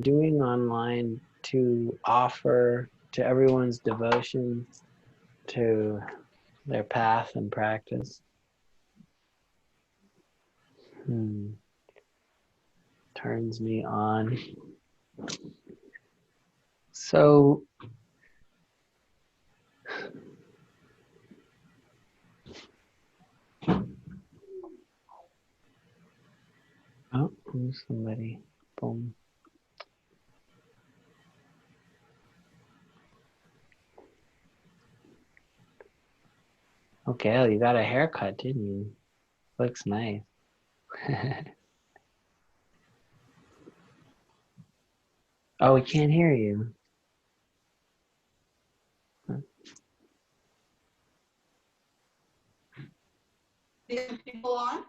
doing online to offer to everyone's devotion to their path and practice. Turns me on. So, oh, who's somebody? Boom. Okay, you got a haircut, didn't you? Looks nice. Oh, we can't hear you. People on?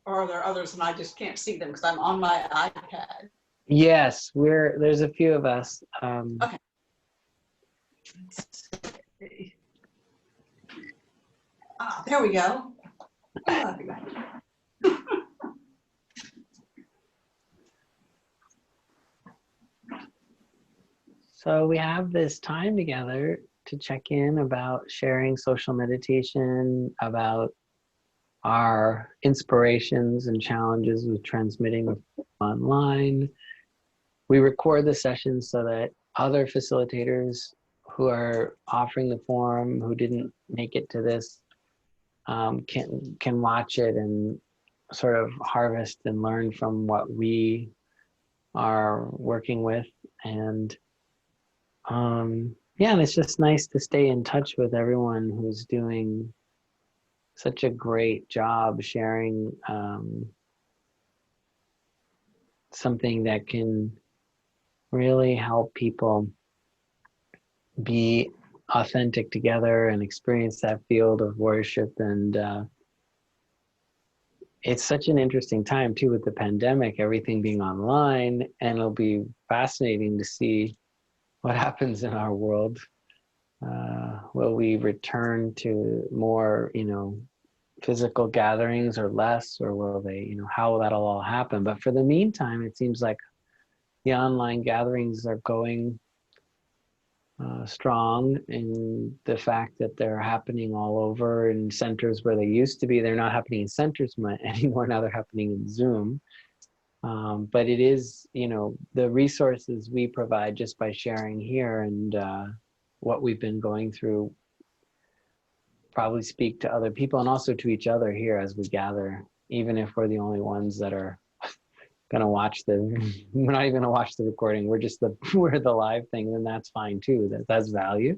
Or are there others and I just can't see them because I'm on my iPad? Yes, there's a few of us. Okay. There we go. So we have this time together to check in about sharing social meditation, about our inspirations and challenges with transmitting online. We record the sessions so that other facilitators who are offering the forum, who didn't make it to this, can watch it and sort of harvest and learn from what we are working with. And yeah, and it's just nice to stay in touch with everyone who's doing such a great job sharing something that can really help people be authentic together and experience that field of worship. And it's such an interesting time too with the pandemic, everything being online, and it'll be fascinating to see what happens in our world. Will we return to more, physical gatherings or less, or will they, how that'll all happen? But for the meantime, it seems like the online gatherings are going strong, in the fact that they're happening all over in centers where they used to be. They're not happening in centers anymore. Now they're happening in Zoom. But it is, the resources we provide just by sharing here and what we've been going through probably speak to other people and also to each other here as we gather, even if we're the only ones that are gonna watch we're not even gonna watch the recording, we're the live thing, then that's fine too. That's value.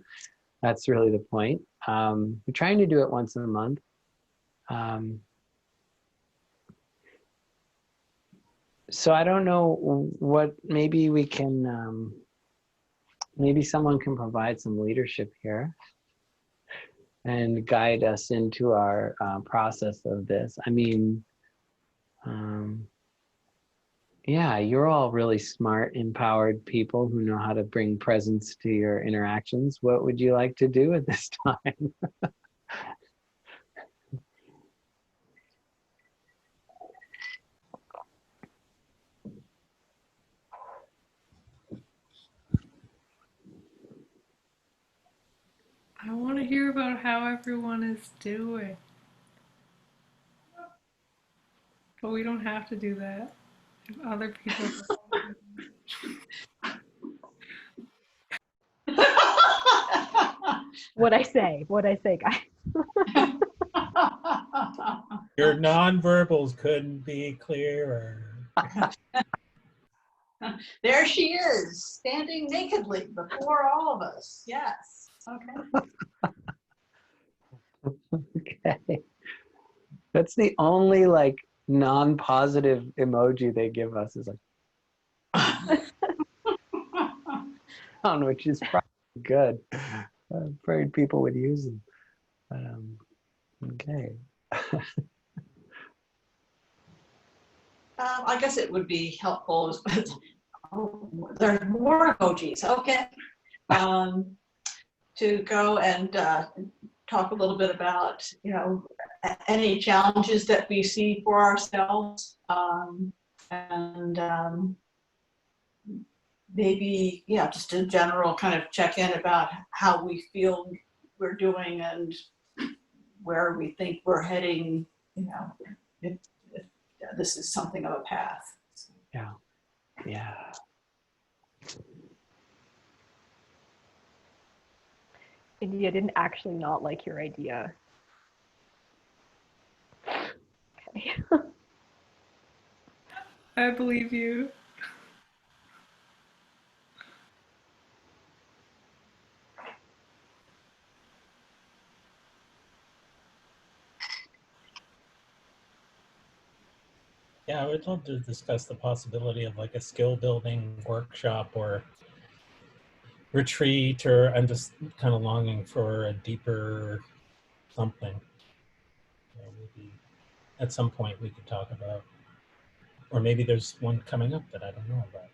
That's really the point. We're trying to do it once a month. So I don't know what, maybe we can, maybe someone can provide some leadership here and guide us into our process of this. I mean, yeah, you're all really smart, empowered people who know how to bring presence to your interactions. What would you like to do at this time? I want to hear about how everyone is doing. But we don't have to do that. If other people. What'd I say, guys? Your nonverbals couldn't be clearer. There she is, standing nakedly before all of us. Yes. Okay. Okay. That's the only non-positive emoji they give us, is which is probably good. I'm afraid people would use them. But, okay. I guess it would be helpful. There are more emojis. Okay. To go and talk a little bit about, any challenges that we see for ourselves, and maybe, yeah, just a general kind of check-in about how we feel we're doing and where we think we're heading, you know, if this is something of a path. Yeah. Yeah. India didn't actually not like your idea. Okay. I believe you. Yeah, I would love to discuss the possibility of like a skill building workshop or retreat, or I'm just kind of longing for a deeper something. You know, maybe at some point we could talk about, or maybe there's one coming up that I don't know about.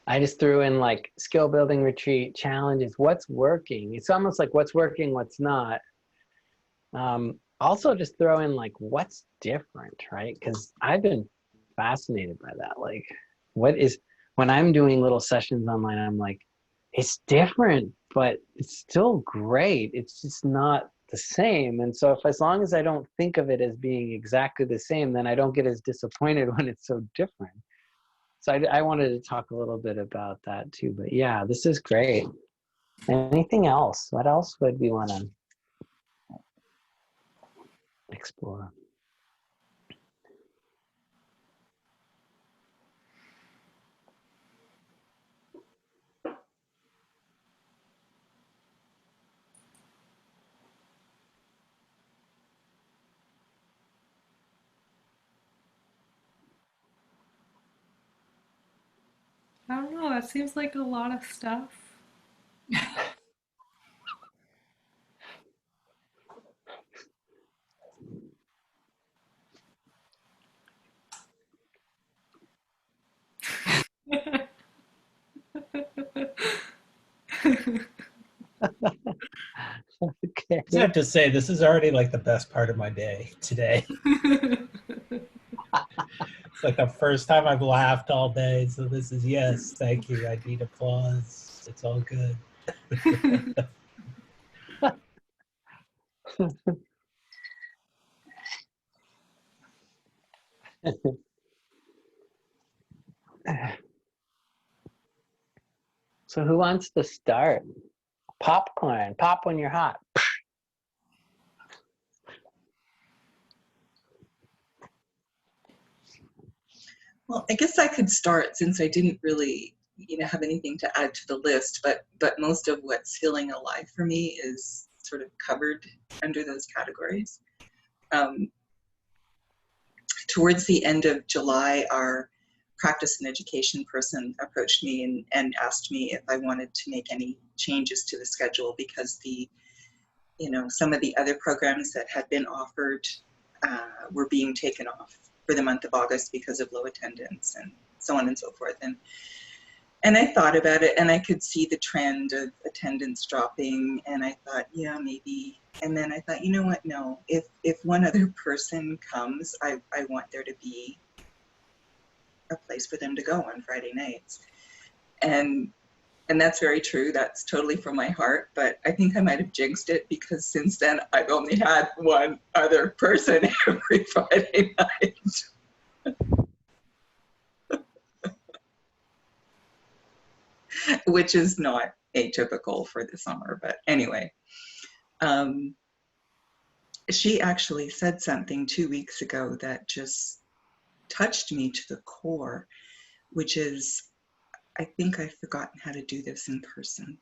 I just threw in like skill building retreat challenges. What's working? It's almost like what's working, what's not. Also just throw in like what's different, right? Because I've been fascinated by that. Like what is, when I'm doing little sessions online, I'm like, it's different, but it's still great. It's just not the same. And so if, as long as I don't think of it as being exactly the same, then I don't get as disappointed when it's so different. So I wanted to talk a little bit about that too. But yeah, this is great. Anything else? What else would we want to explore? I don't know. That seems like a lot of stuff. Okay. I just have to say, this is already like the best part of my day today. It's like the first time I've laughed all day. So this is, yes, thank you. I need applause. It's all good. So who wants to start? Popcorn. Pop when you're hot. Well, I guess I could start since I didn't really, have anything to add to the list, but most of what's feeling alive for me is sort of covered under those categories. Towards the end of July, our practice and education person approached me and asked me if I wanted to make any changes to the schedule because some of the other programs that had been offered were being taken off for the month of August because of low attendance and so on and so forth. And I thought about it, and I could see the trend of attendance dropping, and I thought, yeah, maybe. And then I thought, you know what? No, if one other person comes, I want there to be a place for them to go on Friday nights. And that's very true. That's totally from my heart. But I think I might have jinxed it because since then I've only had one other person every Friday night. Which is not atypical for the summer. But anyway, she actually said something 2 weeks ago that just touched me to the core, which is, I think I've forgotten how to do this in person.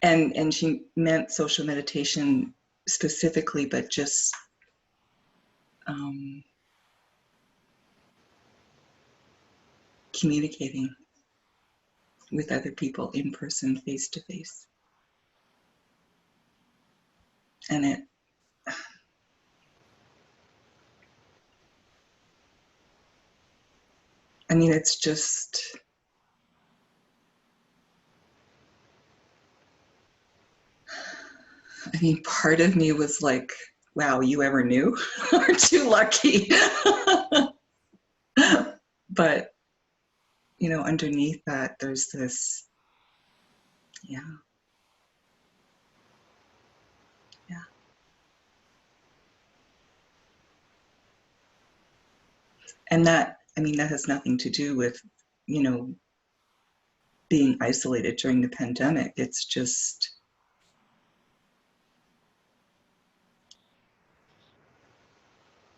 And she meant social meditation specifically, but just communicating with other people in person, face to face. And I mean, it's just, I mean, part of me was like, wow, you ever knew? Aren't you lucky? But, you know, underneath that, there's this, yeah. Yeah. And that, I mean, that has nothing to do with, you know, being isolated during the pandemic. It's just,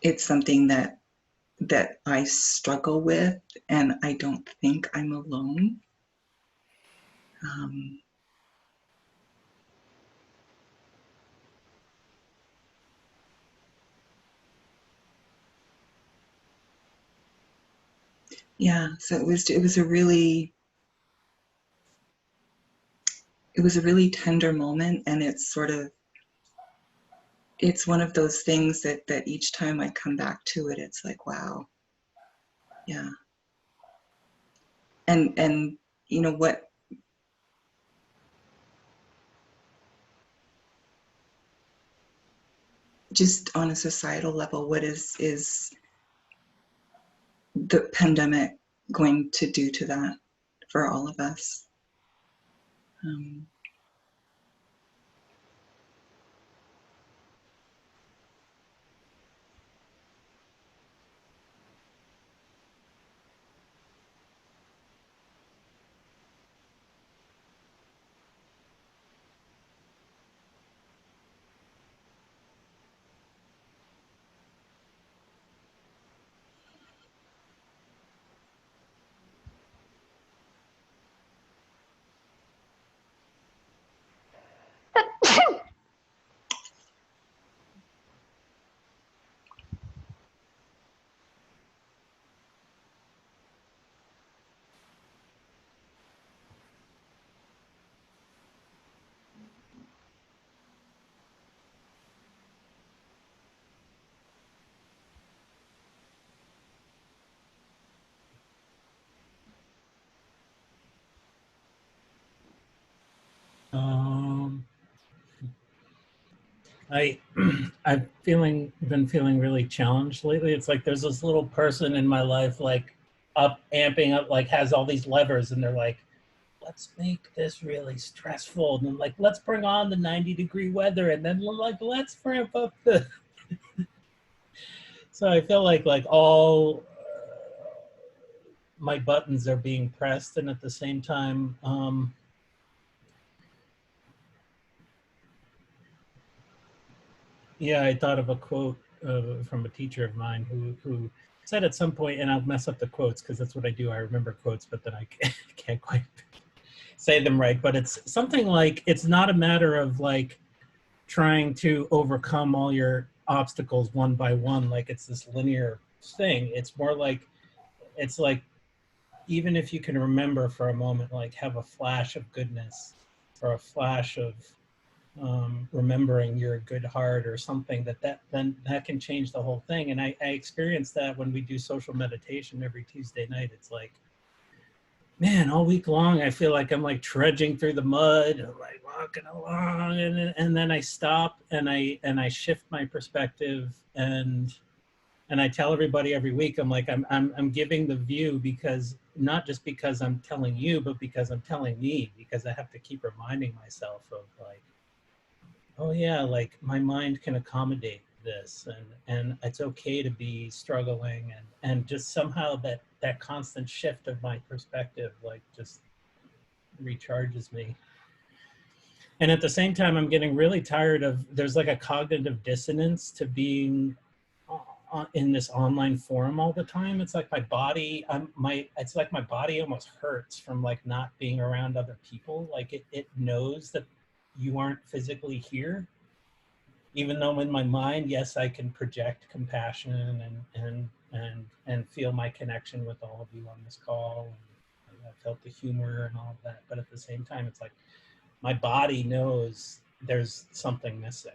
it's something that I struggle with, and I don't think I'm alone. Um, yeah, so it was a really tender moment, and it's sort of, it's one of those things that each time I come back to it, it's like, wow, yeah. And you know what, just on a societal level, what is the pandemic going to do to that for all of us? Um, Um, I I've been feeling really challenged lately. It's like there's this little person in my life, like amping up, like has all these levers, and they're like, let's make this really stressful, and then like let's bring on the 90-degree weather, and then like let's ramp up the. So I feel like all my buttons are being pressed, and at the same time, yeah, I thought of a quote from a teacher of mine who said at some point, and I'll mess up the quotes because that's what I do. I remember quotes, but then I can't quite say them right. But it's something like, it's not a matter of like trying to overcome all your obstacles one by one, like it's this linear thing. It's more like, it's like, even if you can remember for a moment, like have a flash of goodness or a flash of remembering your good heart or something, then that can change the whole thing. And I experience that when we do social meditation every Tuesday night. It's like, man, all week long I feel like I'm like trudging through the mud, like walking along, and then I stop and I shift my perspective, and I tell everybody every week, I'm like, I'm giving the view, because not just because I'm telling you, but because I'm telling me, because I have to keep reminding myself of like, oh yeah, like my mind can accommodate this, and it's okay to be struggling, and just somehow that constant shift of my perspective like just recharges me. And at the same time, I'm getting really tired of, there's like a cognitive dissonance to being in this online forum all the time. It's like my body, it's like my body almost hurts from like not being around other people. Like it knows that you aren't physically here, even though in my mind, yes, I can project compassion and feel my connection with all of you on this call. And I felt the humor and all of that. But at the same time, it's like my body knows there's something missing.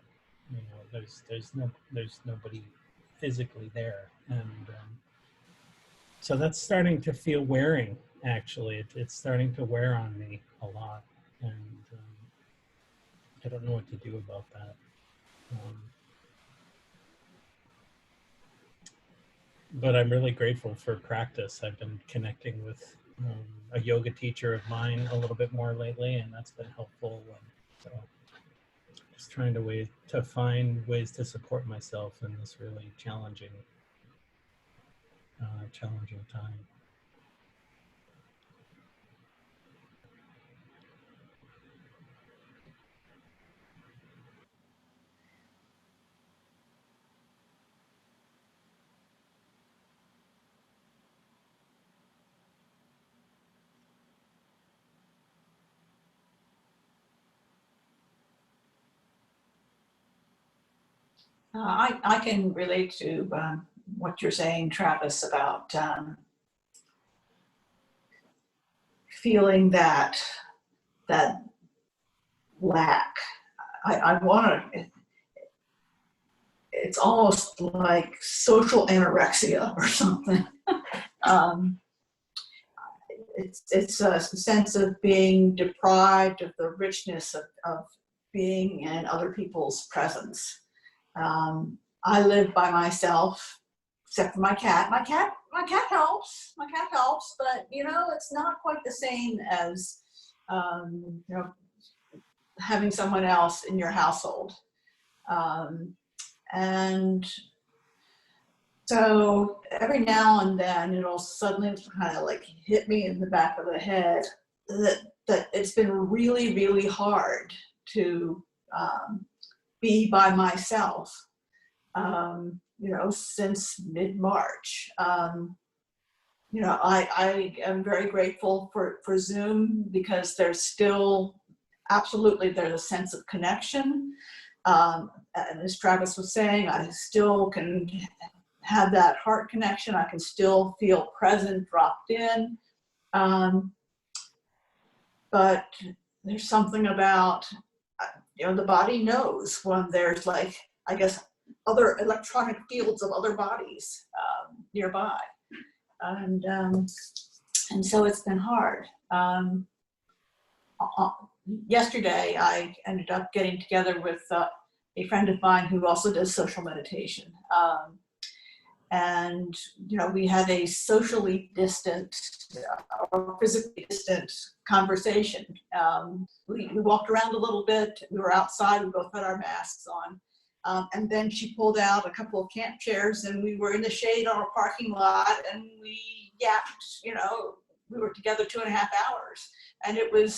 You know, there's nobody physically there. And So that's starting to feel wearing, actually. It's starting to wear on me a lot. And I don't know what to do about that. But I'm really grateful for practice. I've been connecting with a yoga teacher of mine a little bit more lately, and that's been helpful. And so just trying to find ways to support myself in this really challenging time. I can relate to what you're saying, Travis, about feeling that lack. I want to. It's almost like social anorexia or something. um, it's a sense of being deprived of the richness of being in other people's presence. I live by myself, except for my cat. My cat helps. My cat helps, but it's not quite the same as having someone else in your household. And so every now and then it'll suddenly kind of like hit me in the back of the head that it's been really, really hard to be by myself, since mid-March. I am very grateful for Zoom because there's a sense of connection. And as Travis was saying, I still can have that heart connection. I can still feel present, dropped in. But there's something about, the body knows when there's other electronic fields of other bodies nearby. And so it's been hard. Yesterday, I ended up getting together with a friend of mine who also does social meditation. And we had a socially distant or physically distant conversation. We walked around a little bit. We were outside. We both had our masks on. And then she pulled out a couple of camp chairs, and we were in the shade on a parking lot, and we yapped. We were together 2.5 hours, and it was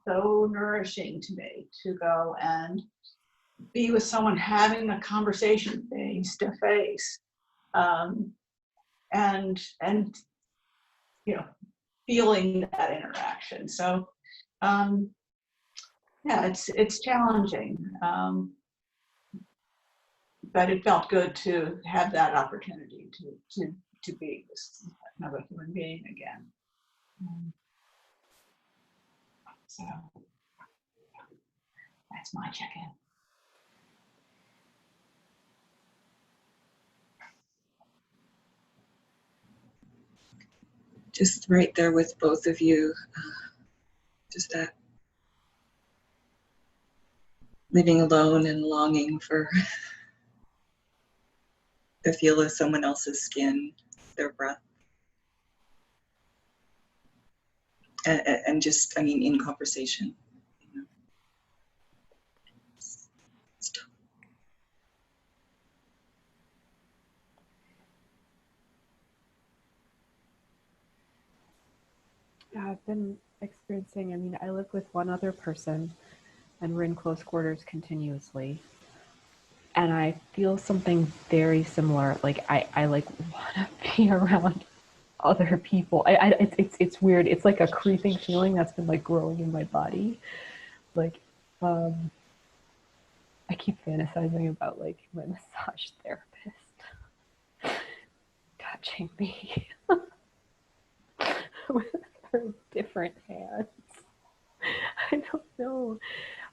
so nourishing to me to go and be with someone having a conversation face to face. And feeling that interaction. So it's challenging, but it felt good to have that opportunity to be with another human being again. So that's my check-in. Just right there with both of you, just that living alone and longing for the feel of someone else's skin, their breath. And just, in conversation. It's tough. Yeah, I've been experiencing, I live with one other person and we're in close quarters continuously. And I feel something very similar. Like I want to be around other people. It's weird. It's like a creeping feeling that's been like growing in my body. Like, I keep fantasizing about like my massage therapist touching me with her different hands. I don't know,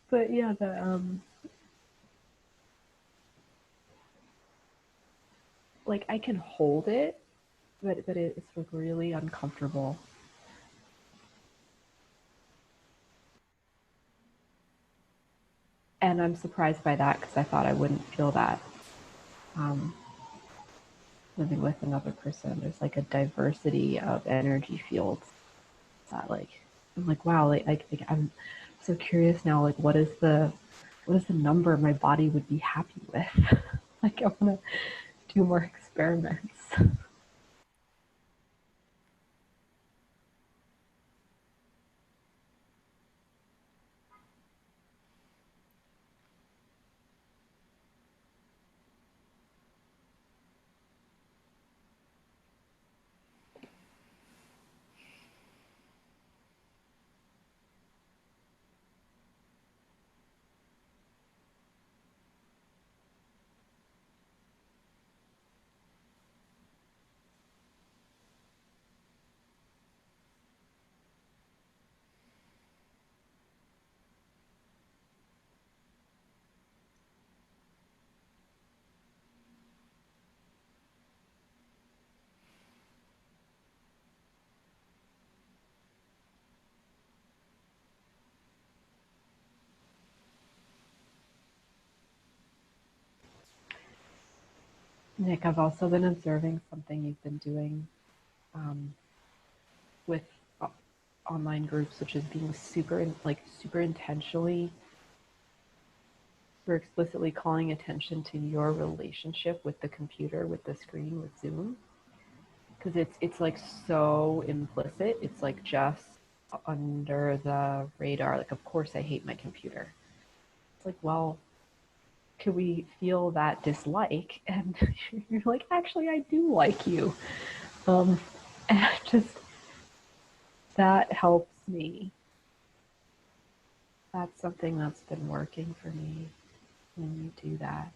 but yeah, like I can hold it, but it's like really uncomfortable. And I'm surprised by that because I thought I wouldn't feel that. Um, Living with another person, there's like a diversity of energy fields that like I'm like, wow, like I'm so curious now, like what is the number my body would be happy with? Like I want to do more experiments. Nick, I've also been observing something you've been doing um, with online groups, which is being super intentionally or explicitly calling attention to your relationship with the computer, with the screen, with Zoom, because it's like so implicit. It's like just under the radar. Like, of course, I hate my computer. It's like, well, can we feel that dislike? And you're like, actually, I do like you. And just that helps me. That's something that's been working for me when you do that.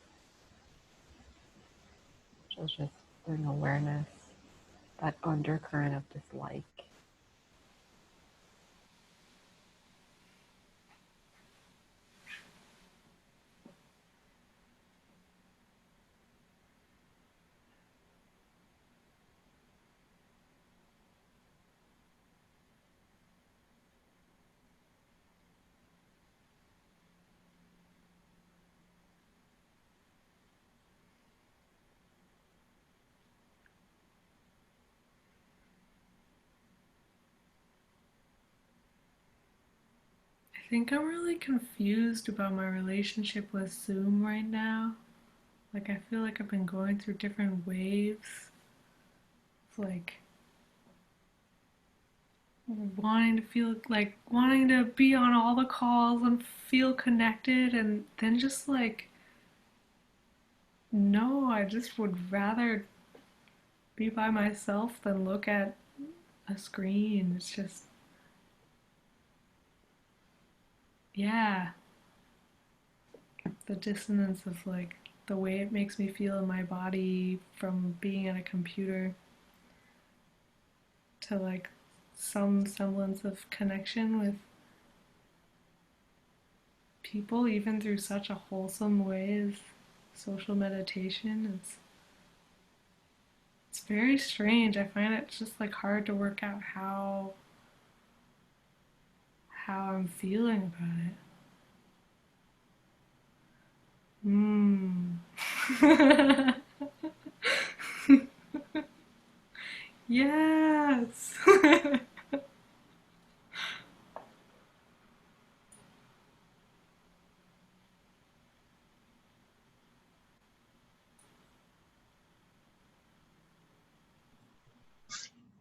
Just bring awareness, that undercurrent of dislike. I think I'm really confused about my relationship with Zoom right now. Like, I feel like I've been going through different waves. It's like wanting to be on all the calls and feel connected, and then just like, no, I just would rather be by myself than look at a screen. It's just, yeah, the dissonance of like the way it makes me feel in my body from being at a computer to like some semblance of connection with people, even through such a wholesome way as social meditation. It's very strange. I find it just like hard to work out how I'm feeling about it. Hmm. Yes.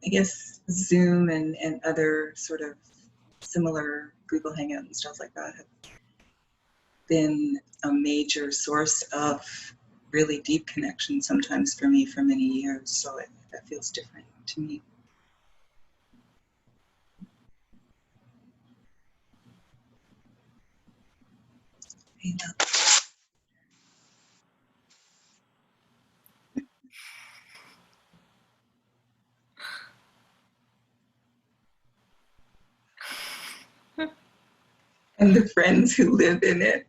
I guess Zoom and other sort of similar Google Hangout and stuff like that have been a major source of really deep connection sometimes for me for many years. So that feels different to me. Yeah. And the friends who live in it.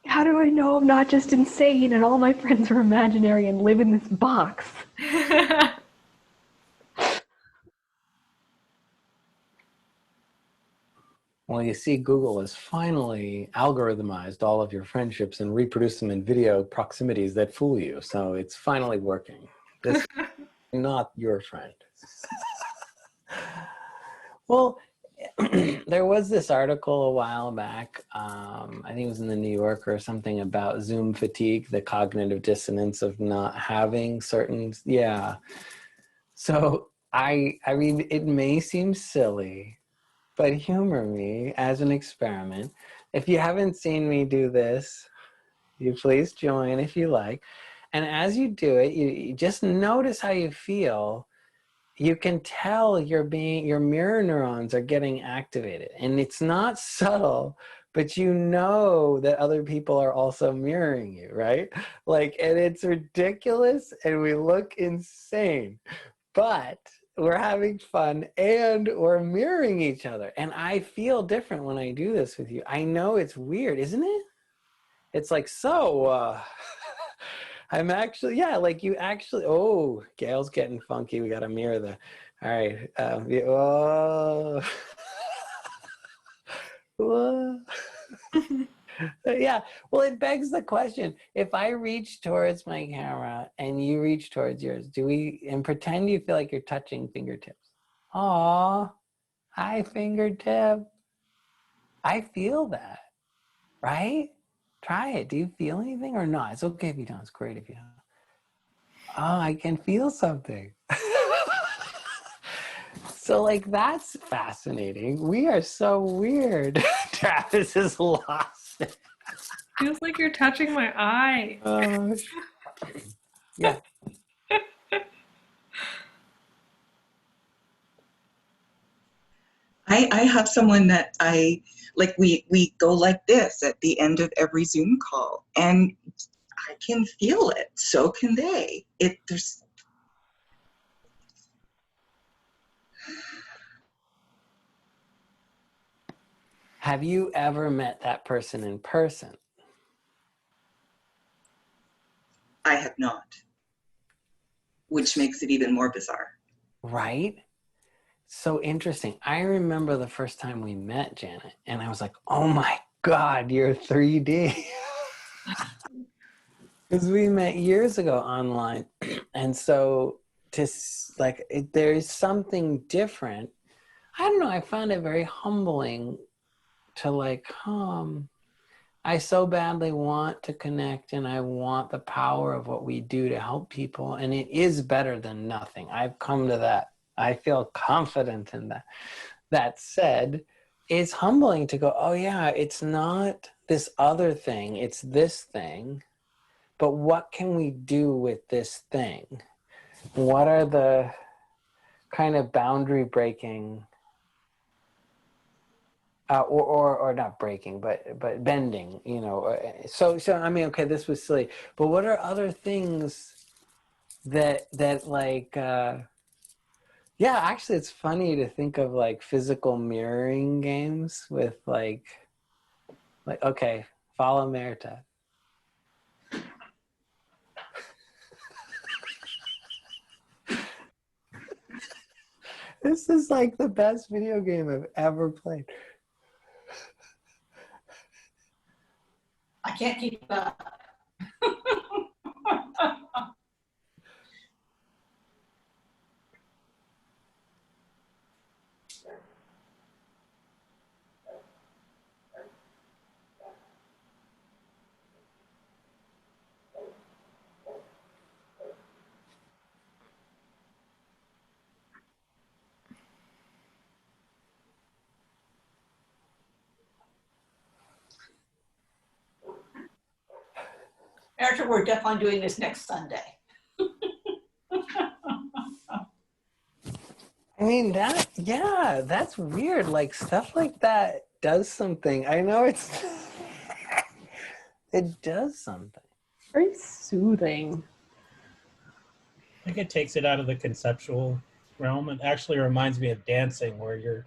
How do I know I'm not just insane and all my friends are imaginary and live in this box? Well, you see, Google has finally algorithmized all of your friendships and reproduced them in video proximities that fool you. So it's finally working. This is not your friend. Well, there was this article a while back, I think it was in the New Yorker or something, about Zoom fatigue, the cognitive dissonance of not having certain, yeah. So I mean, it may seem silly, but humor me as an experiment. If you haven't seen me do this, you please join if you like. And as you do it, you just notice how you feel. You can tell your mirror neurons are getting activated, and it's not subtle, but you know that other people are also mirroring you, right? Like, and it's ridiculous and we look insane, but we're having fun and we're mirroring each other. And I feel different when I do this with you. I know it's weird, isn't it? It's like, so, I'm actually, yeah, like you actually, oh, Gail's getting funky. We got to mirror the, all right. Oh, whoa. Yeah, well, it begs the question. If I reach towards my camera and you reach towards yours, and pretend you feel like you're touching fingertips. Aw, hi, fingertip. I feel that, right? Try it. Do you feel anything or not? It's okay if you don't. It's great if you don't. Oh, I can feel something. So, like, that's fascinating. We are so weird. Travis is lost. Feels like you're touching my eye. Yeah. I have someone that I like. We go like this at the end of every Zoom call, and I can feel it. So can they. There's. Have you ever met that person in person? I have not, which makes it even more bizarre. Right? So interesting. I remember the first time we met, Janet, and I was like, oh my God, you're 3D. Because we met years ago online. And so there's something different. I don't know, I found it very humbling to I so badly want to connect, and I want the power of what we do to help people, and it is better than nothing. I've come to that. I feel confident in that. That said, it's humbling to go, oh yeah, it's not this other thing, it's this thing, but what can we do with this thing? What are the kind of boundary breaking or not breaking, but bending, you know. So I mean, okay, this was silly, but what are other things that like? Yeah, actually, it's funny to think of like physical mirroring games with like okay, follow Merita. This is like the best video game I've ever played. I can't keep up. Erica, we're definitely doing this next Sunday. I mean, that's weird. Like stuff like that does something. I know it does something. Very soothing. I think it takes it out of the conceptual realm. It actually reminds me of dancing, where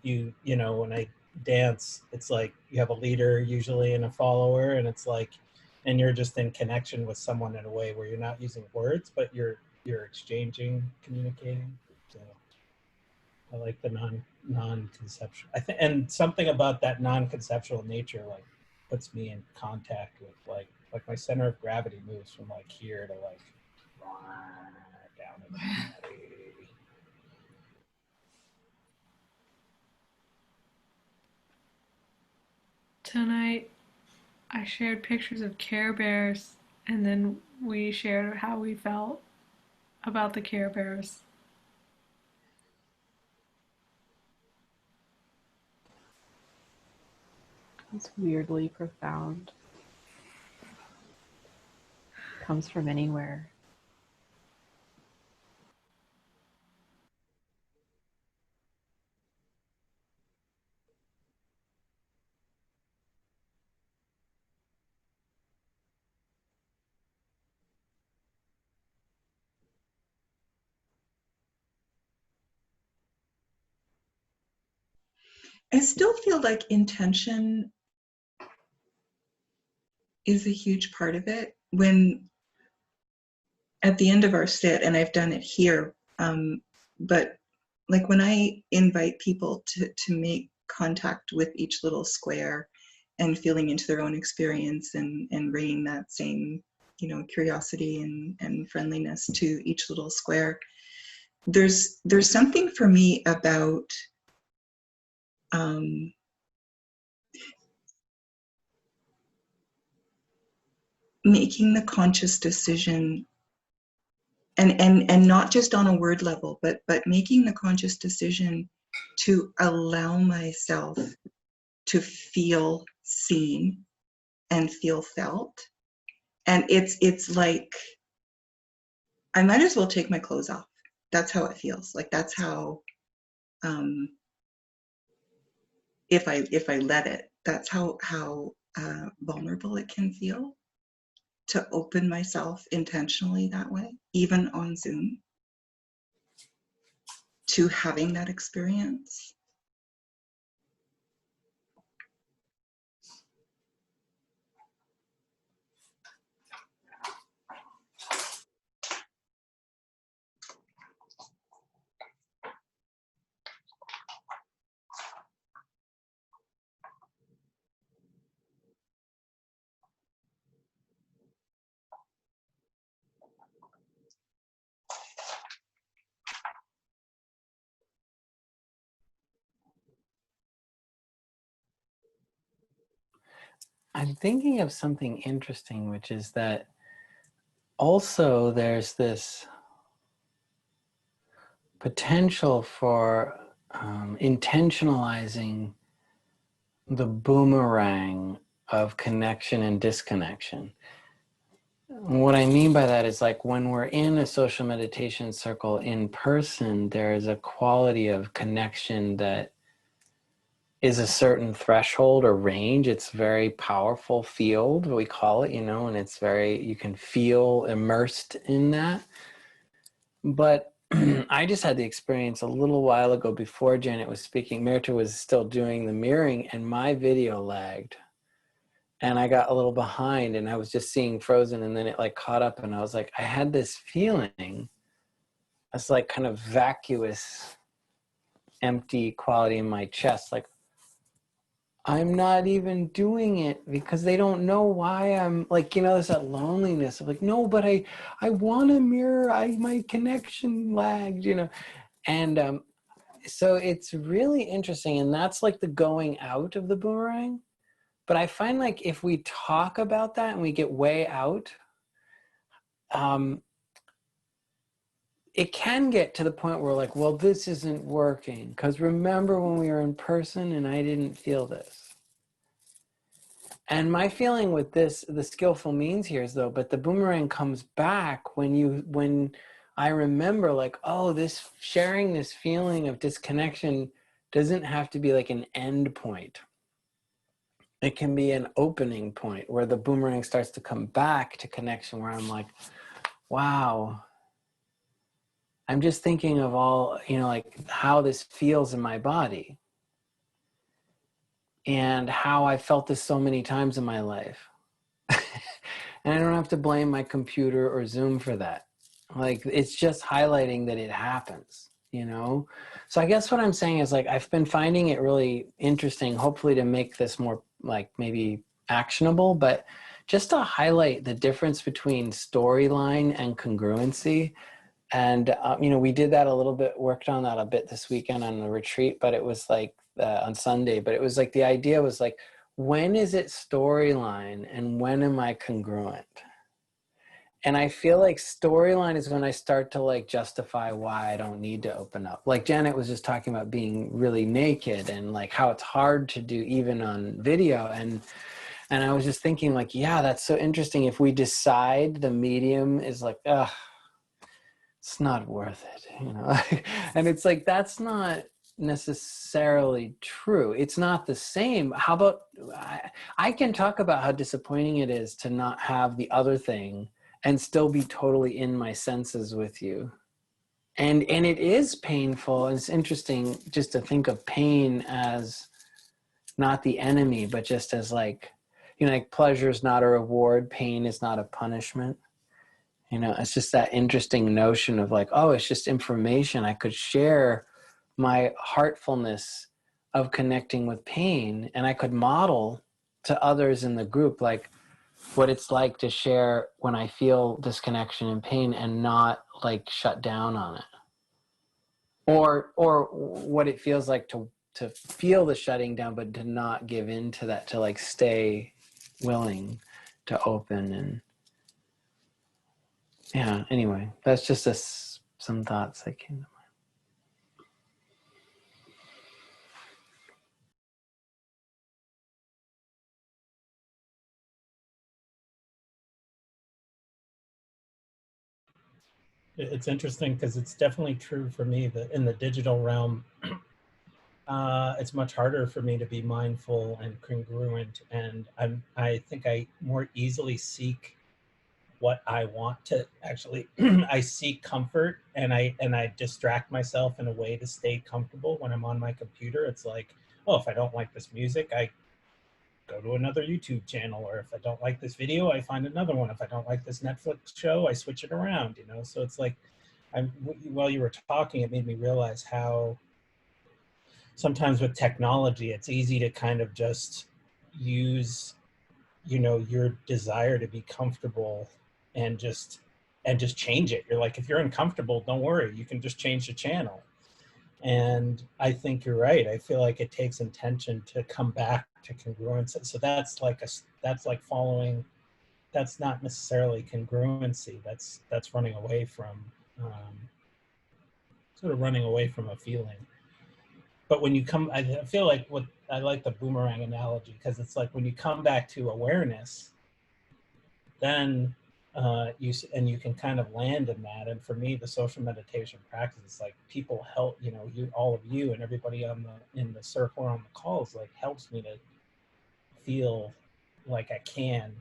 you know, when I dance, it's like you have a leader usually and a follower, and it's like, and you're just in connection with someone in a way where you're not using words, but you're exchanging, communicating. So I like the non-conceptual. I think, and something about that non-conceptual nature like puts me in contact with like my center of gravity moves from like here to like down in the body. Tonight, I shared pictures of Care Bears, and then we shared how we felt about the Care Bears. It's weirdly profound. Comes from anywhere. I still feel like intention is a huge part of it. When at the end of our sit, and I've done it here, but like when I invite people to make contact with each little square and feeling into their own experience and bringing that same, you know, curiosity and friendliness to each little square, there's something for me about making the conscious decision, and not just on a word level, but making the conscious decision to allow myself to feel seen and feel felt. And it's like I might as well take my clothes off. That's how it feels. Like that's how if I let it, that's how vulnerable it can feel to open myself intentionally that way, even on Zoom, to having that experience. I'm thinking of something interesting, which is that also there's this potential for intentionalizing the boomerang of connection and disconnection. What I mean by that is like when we're in a social meditation circle in person, there is a quality of connection that is a certain threshold or range. It's very powerful field, we call it, you know, and it's very, you can feel immersed in that. But I just had the experience a little while ago before Janet was speaking. Mirta was still doing the mirroring and my video lagged. And I got a little behind and I was just seeing frozen, and then it like caught up and I was like, I had this feeling, it's like kind of vacuous, empty quality in my chest. Like, I'm not even doing it because they don't know why I'm like, you know, there's that loneliness of like, no, but I want to mirror, my connection lagged, you know. And so it's really interesting. And that's like the going out of the boomerang. But I find like if we talk about that and we get way out, it can get to the point where like, well, this isn't working. Because remember when we were in person and I didn't feel this. And my feeling with this, the skillful means here is though, but the boomerang comes back when I remember like, oh, this sharing this feeling of disconnection doesn't have to be like an end point. It can be an opening point where the boomerang starts to come back to connection, where I'm like, wow, I'm just thinking of all, you know, like how this feels in my body. and how I felt this so many times in my life. And I don't have to blame my computer or Zoom for that. Like, it's just highlighting that it happens, you know? So I guess what I'm saying is, like, I've been finding it really interesting, hopefully to make this more like maybe actionable, but just to highlight the difference between storyline and congruency. And, you know, we did that a little bit, worked on that a bit this weekend on the retreat, but it was like on Sunday, but it was like, the idea was like, when is it storyline and when am I congruent? And I feel like storyline is when I start to like justify why I don't need to open up. Like Janet was just talking about being really naked and like how it's hard to do even on video. And I was just thinking like, yeah, that's so interesting. If we decide the medium is like, ugh, it's not worth it, you know? And it's like, that's not necessarily true. It's not the same. How about, I can talk about how disappointing it is to not have the other thing and still be totally in my senses with you. And it is painful. It's interesting just to think of pain as not the enemy, but just as like, you know, like pleasure is not a reward, pain is not a punishment. You know, it's just that interesting notion of like, oh, it's just information. I could share my heartfulness of connecting with pain, and I could model to others in the group like what it's like to share when I feel disconnection and pain and not like shut down on it. Or what it feels like to feel the shutting down, but to not give in to that, to like stay willing to open. And yeah, anyway, that's just some thoughts that came to mind. It's interesting because it's definitely true for me that in the digital realm, it's much harder for me to be mindful and congruent, and I think I more easily seek what I want to actually. I seek comfort, and I distract myself in a way to stay comfortable when I'm on my computer. It's like, oh, if I don't like this music, I go to another YouTube channel, or if I don't like this video, I find another one. If I don't like this Netflix show, I switch it around, you know? So it's like, while you were talking, it made me realize how sometimes with technology, it's easy to kind of just use, you know, your desire to be comfortable and just change it. You're like, if you're uncomfortable, don't worry, you can just change the channel. And I think you're right. I feel like it takes intention to come back to congruence. So that's like following, that's not necessarily congruency. That's running away from, sort of running away from a feeling. But when you come, I feel like what I like the boomerang analogy, because it's like when you come back to awareness, then you can kind of land in that. And for me, the social meditation practice is like people help, you know, you, all of you and everybody in the circle or on the calls, like helps me to feel like I can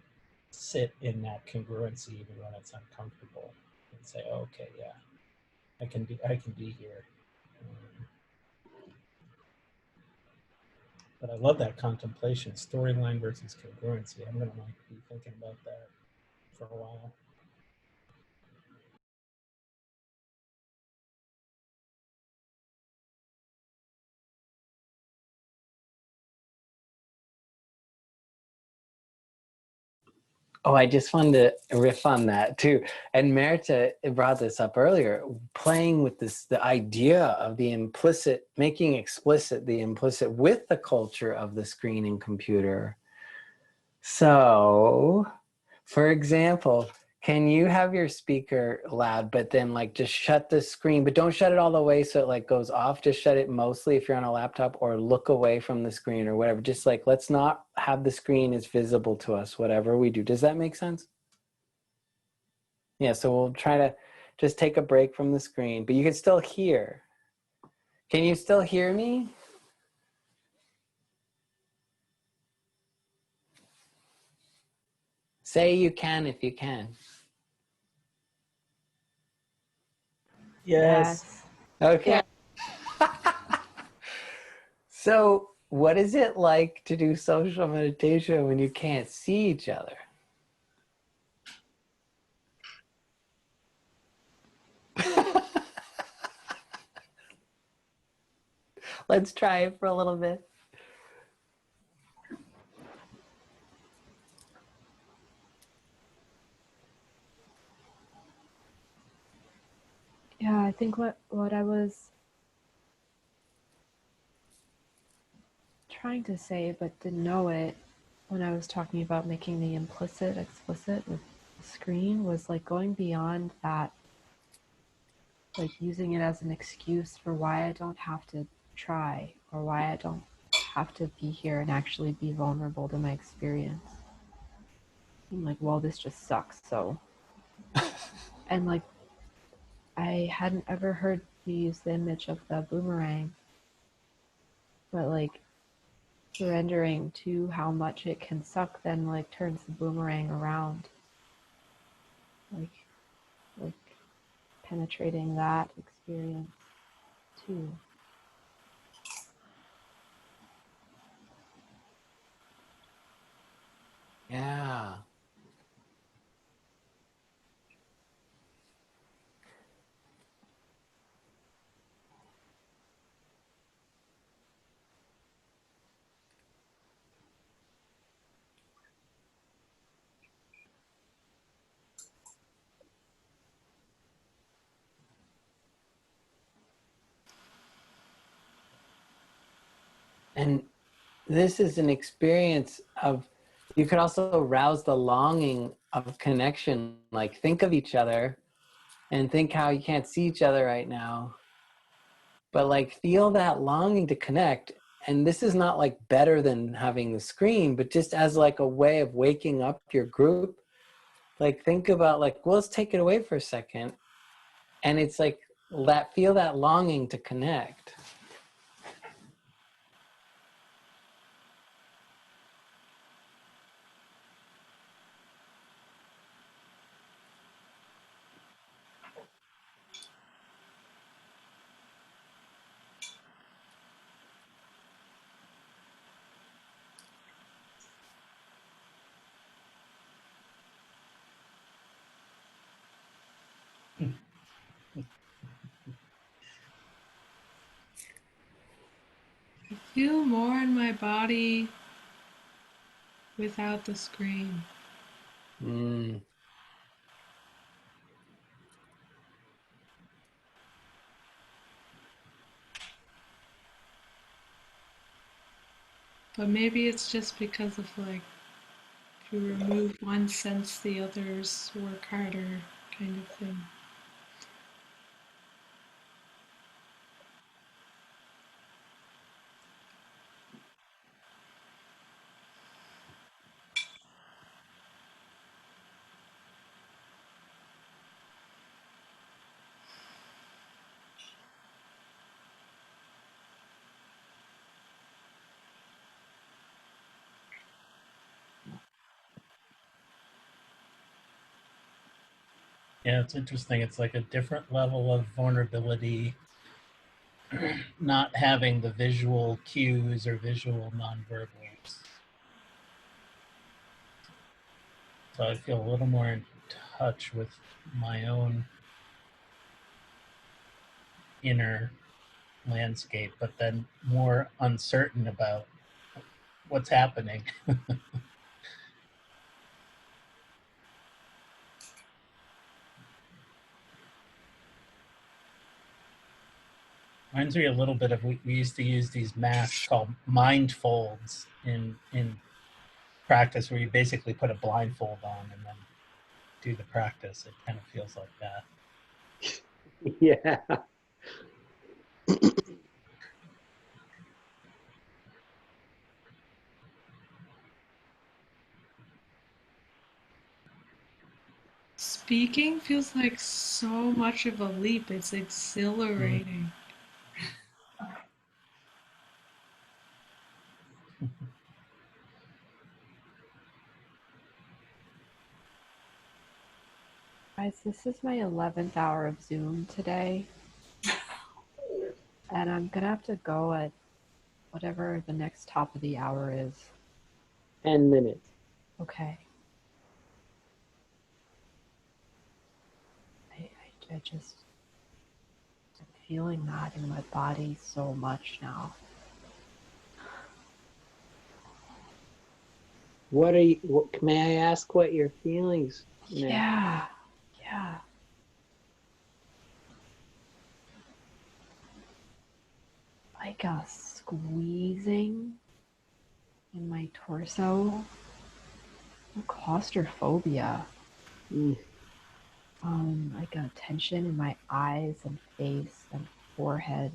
sit in that congruency even when it's uncomfortable, and say, oh, okay, yeah, I can be here. But I love that contemplation, storyline versus congruency. I'm gonna like be thinking about that for a while. Oh, I just wanted to riff on that too. And Merita brought this up earlier, playing with this, the idea of the implicit, making explicit the implicit with the culture of the screen and computer. So, for example, can you have your speaker loud, but then like just shut the screen, but don't shut it all the way so it like goes off. Just shut it mostly if you're on a laptop, or look away from the screen or whatever. Just like, let's not have the screen as visible to us, whatever we do. Does that make sense? Yeah, so we'll try to just take a break from the screen, but you can still hear. Can you still hear me? Say you can if you can. Yes. Okay. Yeah. So what is it like to do social meditation when you can't see each other? Let's try it for a little bit. Yeah, I think what I was trying to say but didn't know it when I was talking about making the implicit explicit with the screen was like going beyond that, like using it as an excuse for why I don't have to try or why I don't have to be here and actually be vulnerable to my experience. I'm like, well, this just sucks. So, and like, I hadn't ever heard you use the image of the boomerang, but like surrendering to how much it can suck then like turns the boomerang around. Like penetrating that experience too. Yeah. And this is an experience of, you could also arouse the longing of connection. Like think of each other and think how you can't see each other right now, but like feel that longing to connect. And this is not like better than having the screen, but just as like a way of waking up your group. Like think about like, well, let's take it away for a second. And it's like that, feel that longing to connect. I feel more in my body without the screen. Mm. But maybe it's just because of like, if you remove one sense, the others work harder kind of thing. Yeah, it's interesting. It's like a different level of vulnerability, not having the visual cues or visual nonverbals. So I feel a little more in touch with my own inner landscape, but then more uncertain about what's happening. Reminds me a little bit of, we used to use these masks called mind folds in practice, where you basically put a blindfold on and then do the practice. It kind of feels like that. Yeah. Speaking feels like so much of a leap. It's exhilarating. Guys, this is my 11th hour of Zoom today, and I'm gonna have to go at whatever the next top of the hour is. 10 minutes. Okay. I just am feeling that in my body so much now. May I ask what your feelings now? Yeah. Yeah. Like a squeezing in my torso. Claustrophobia. Mm. Like a tension in my eyes and face and forehead.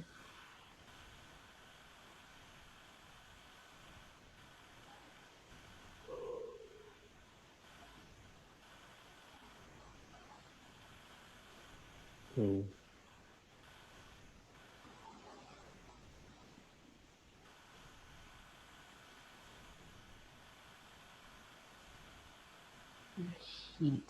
Mm. And heat.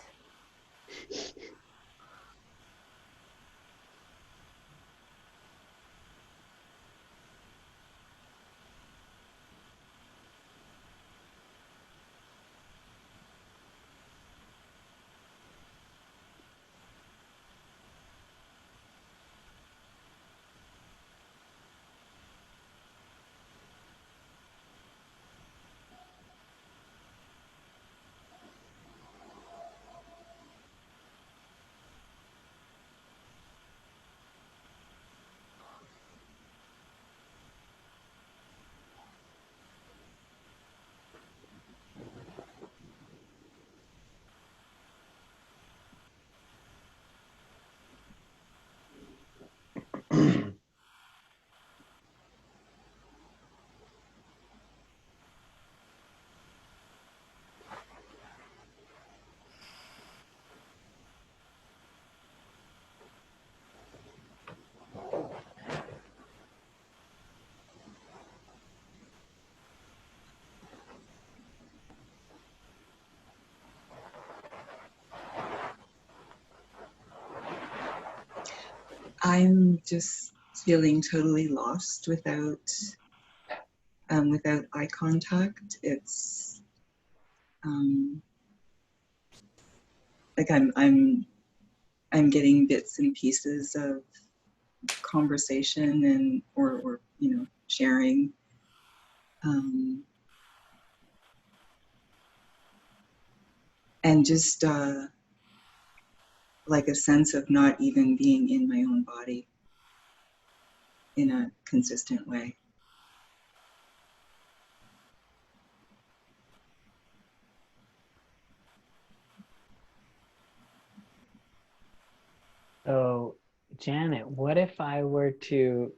I'm just feeling totally lost without eye contact. It's like I'm getting bits and pieces of conversation and or sharing. And just like a sense of not even being in my own body in a consistent way. So, Janet, what if I were to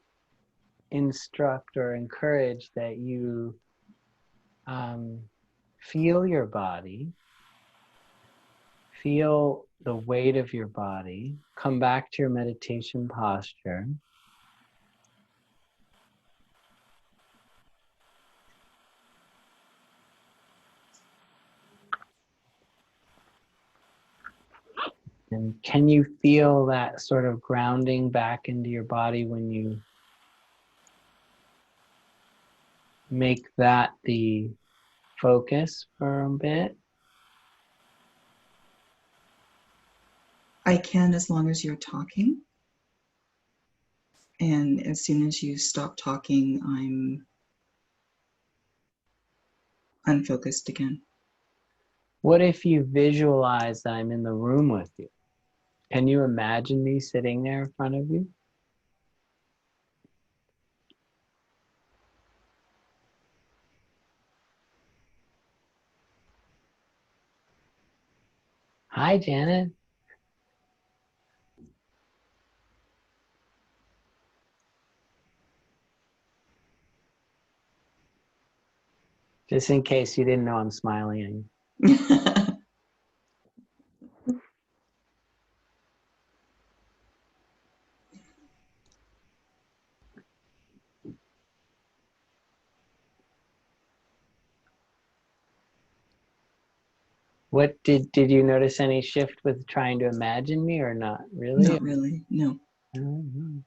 instruct or encourage that you feel your body, feel the weight of your body, come back to your meditation posture, and can you feel that sort of grounding back into your body when you make that the focus for a bit? I can, as long as you're talking. And as soon as you stop talking, I'm unfocused again. What if you visualize that I'm in the room with you? Can you imagine me sitting there in front of you? Hi, Janet. Just in case you didn't know I'm smiling. What did you notice any shift with trying to imagine me or not really? Not really, no. Mhm.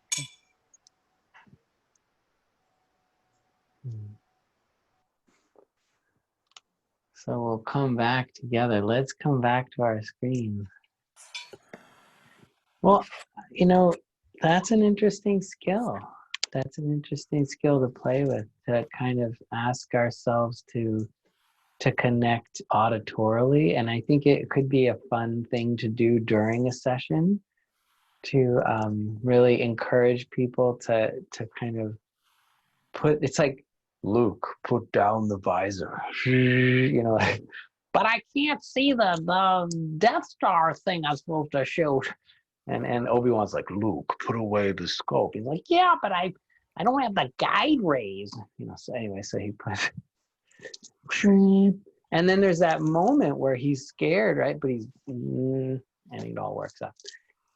So we'll come back together. Let's come back to our screen. Well, you know, that's an interesting skill. That's an interesting skill to play with, to kind of ask ourselves to connect auditorily. And I think it could be a fun thing to do during a session to really encourage people to kind of put, it's like, Luke, put down the visor. You know, like, but I can't see the Death Star thing I'm supposed to shoot. And Obi-Wan's like, Luke, put away the scope. He's like, yeah, but I don't have the guide rays. You know, so anyway, so he put, and then there's that moment where he's scared, right? But he's, and it all works out.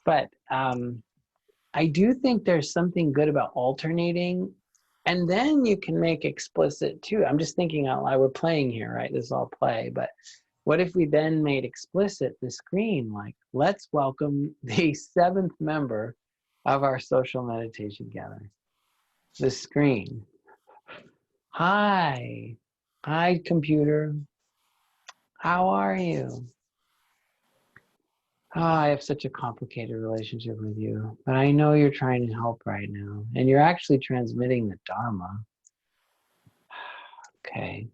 But I do think there's something good about alternating, and then you can make explicit too. I'm just thinking out loud, we're playing here, right? This is all play, but what if we then made explicit the screen, like, let's welcome the 7th member of our social meditation gathering, the screen. Hi, computer. How are you? Oh, I have such a complicated relationship with you, but I know you're trying to help right now, and you're actually transmitting the Dharma. Okay.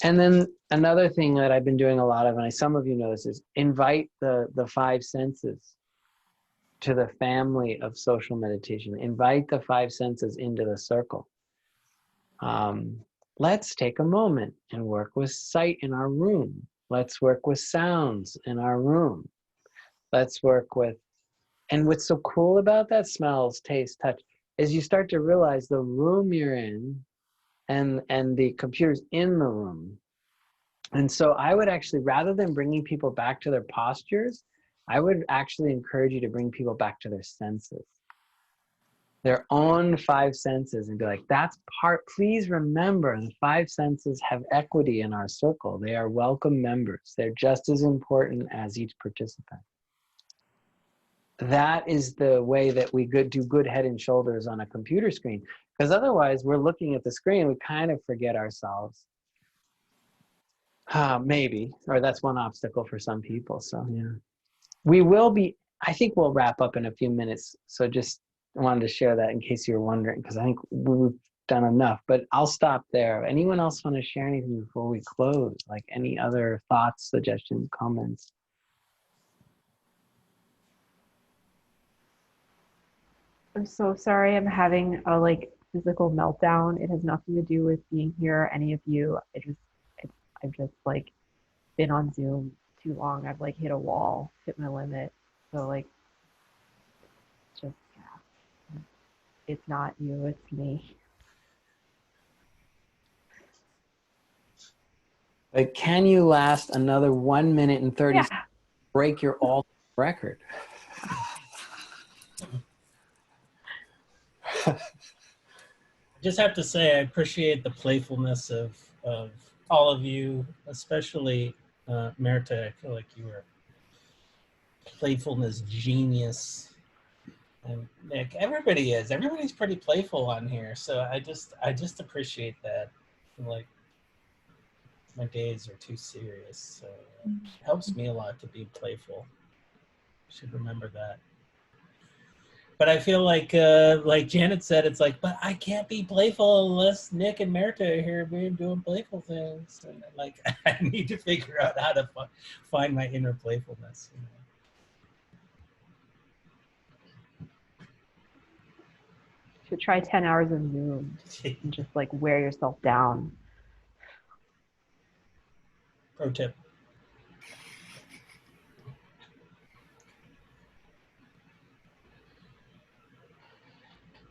And then another thing that I've been doing a lot of, and some of you know this, is invite the 5 senses to the family of social meditation. Invite the 5 senses into the circle. Let's take a moment and work with sight in our room. Let's work with sounds in our room. Let's work with, and what's so cool about that, smells, taste, touch, is you start to realize the room you're in and the computer's in the room. And so I would actually, rather than bringing people back to their postures, I would actually encourage you to bring people back to their senses, their own 5 senses, and be like, that's part, please remember the 5 senses have equity in our circle. They are welcome members. They're just as important as each participant. That is the way that we do good head and shoulders on a computer screen, because otherwise we're looking at the screen, we kind of forget ourselves. Maybe, or that's one obstacle for some people. So yeah, we will be, I think we'll wrap up in a few minutes. So just wanted to share that in case you were wondering, because I think we've done enough, but I'll stop there. Anyone else want to share anything before we close? Like any other thoughts, suggestions, comments? I'm so sorry I'm having a physical meltdown. It has nothing to do with being here, any of you. I've just been on Zoom too long. I've hit a wall, hit my limit. So just, yeah, it's not you, it's me. But can you last another 1 minute and 30 seconds, break your all record? I just have to say, I appreciate the playfulness of all of you, especially Merita. I feel like you were playfulness genius, and Nick. Everybody's pretty playful on here, so I just appreciate that. Like, my days are too serious, so it helps me a lot to be playful. Should remember that. But I feel like Janet said, it's like, but I can't be playful unless Nick and Merita are here. We're doing playful things. And I need to figure out how to find my inner playfulness. You know? You should try 10 hours of Zoom and just wear yourself down. Pro tip.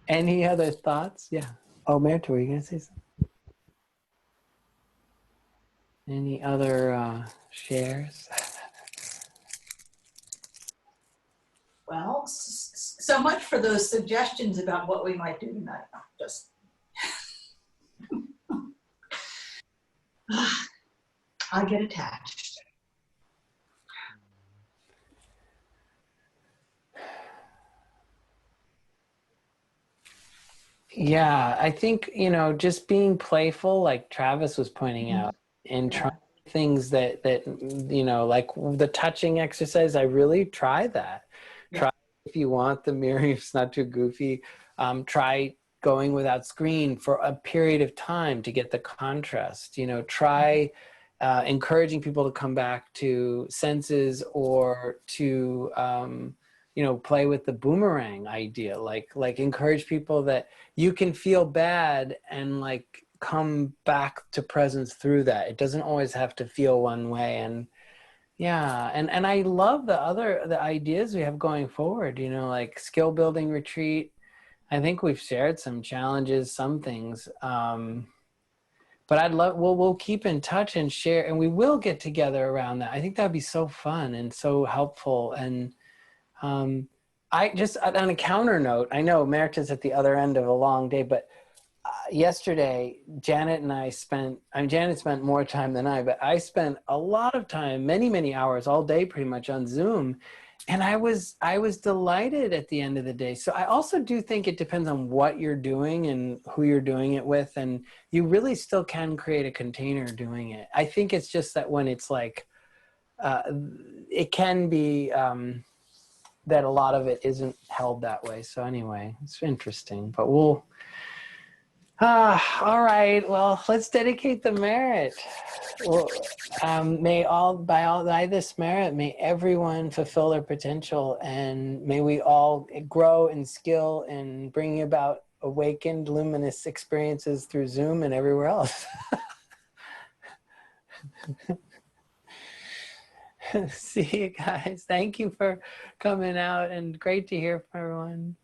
Any other thoughts? Yeah. Oh, Merita, were you going to say something? Any other shares? Well, so much for those suggestions about what we might do tonight. Just I get attached. Yeah, I think, just being playful, like Travis was pointing out, and trying things that like the touching exercise, I really try that. Yeah. Try, if you want the mirror, if it's not too goofy, try going without screen for a period of time to get the contrast. Try encouraging people to come back to senses, or to play with the boomerang idea, like encourage people that you can feel bad and like come back to presence through that. It doesn't always have to feel one way. And yeah, and I love the ideas we have going forward, like skill building retreat. I think we've shared some challenges, some things, but I'd love, we'll keep in touch and share, and we will get together around that. I think that'd be so fun and so helpful. And I just, on a counter note, I know Meredith's at the other end of a long day, but yesterday, Janet and I spent, Janet spent more time than I, but I spent a lot of time, many hours, all day pretty much on Zoom. And I was delighted at the end of the day. So I also do think it depends on what you're doing and who you're doing it with. And you really still can create a container doing it. I think it's just that when it's like, it can be that a lot of it isn't held that way. So anyway, it's interesting, but we'll, all right. Well, let's dedicate the merit. Well, by this merit, may everyone fulfill their potential, and may we all grow in skill in bringing about awakened, luminous experiences through Zoom and everywhere else. See you guys. Thank you for coming out, and great to hear from everyone.